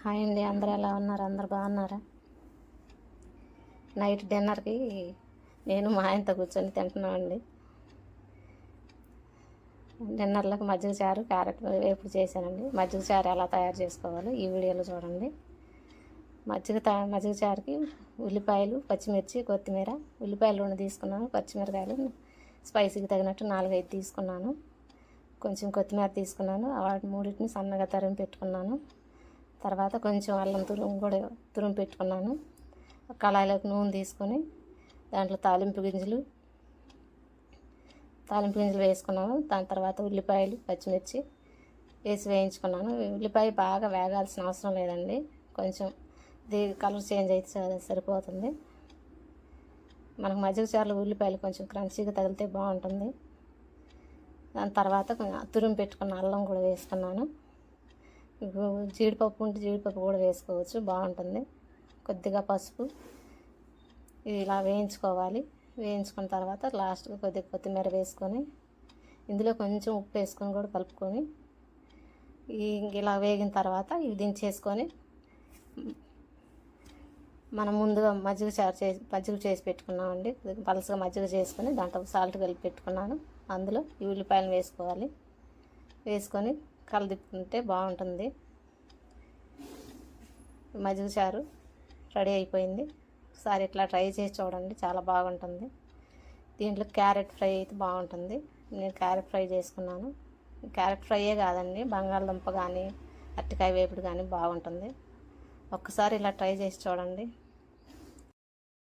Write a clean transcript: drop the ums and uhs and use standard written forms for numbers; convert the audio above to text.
Hi అండి, అందరూ ఎలా ఉన్నారు? అందరు బాగున్నారా? నైట్ డిన్నర్కి నేను మా ఆయనతో కూర్చొని తింటున్నామండి. డిన్నర్లకు మజ్జిగ చారు, క్యారెట్ వేపుడు చేశానండి. మజ్జిగ చారు ఎలా తయారు చేసుకోవాలో ఈ వీడియోలో చూడండి. మజ్జిగ చారుకి ఉల్లిపాయలు, పచ్చిమిర్చి, కొత్తిమీర, ఉల్లిపాయలు 2 తీసుకున్నాను. పచ్చిమిరకాయలు స్పైసీకి తగినట్టు 4-5 తీసుకున్నాను. కొంచెం కొత్తిమీర తీసుకున్నాను. వాటి 3 సన్నగా తరిమి పెట్టుకున్నాను. తర్వాత కొంచెం అల్లం తురుము పెట్టుకున్నాను. కళాయిలోకి నూనె తీసుకొని దాంట్లో తాలింపు గింజలు వేసుకున్నాను. దాని తర్వాత ఉల్లిపాయలు, పచ్చిమిర్చి వేసి వేయించుకున్నాను. ఉల్లిపాయ బాగా వేగాల్సిన అవసరం లేదండి, కొంచెం కలర్ చేంజ్ అయితే సరిపోతుంది. మనకు మజ్జిగ చారులో ఉల్లిపాయలు కొంచెం క్రంచీగా తగిలితే బాగుంటుంది. దాని తర్వాత తురుము పెట్టుకున్న అల్లం కూడా వేసుకున్నాను. జీడిపప్పు ఉంటే జీడిపప్పు కూడా వేసుకోవచ్చు, బాగుంటుంది. కొద్దిగా పసుపు, ఇది ఇలా వేయించుకోవాలి. వేయించుకున్న తర్వాత లాస్ట్గా కొద్దిగా కొత్తిమీర వేసుకొని ఇందులో కొంచెం ఉప్పు వేసుకొని కూడా కలుపుకొని ఇలా వేగిన తర్వాత ఇవి దించేసుకొని మనం ముందుగా మజ్జిగ చేసి పెట్టుకున్నామండి. పలసగా మజ్జిగ చేసుకొని దాంట్లో సాల్ట్ కలిపి పెట్టుకున్నాను. అందులో ఈ ఉల్లిపాయలు వేసుకోవాలి. వేసుకొని కలదిప్పుకుంటే బాగుంటుంది. మజ్జిగ చారు రెడీ అయిపోయింది. ఒకసారి ఇట్లా ట్రై చేసి చూడండి, చాలా బాగుంటుంది. దీంట్లో క్యారెట్ ఫ్రై అయితే బాగుంటుంది. నేను క్యారెట్ ఫ్రై చేసుకున్నాను. క్యారెట్ ఫ్రైయే కాదండి, బంగాళదుంప కానీ అరటికాయ వేపుడు కానీ బాగుంటుంది. ఒక్కసారి ఇలా ట్రై చేసి చూడండి.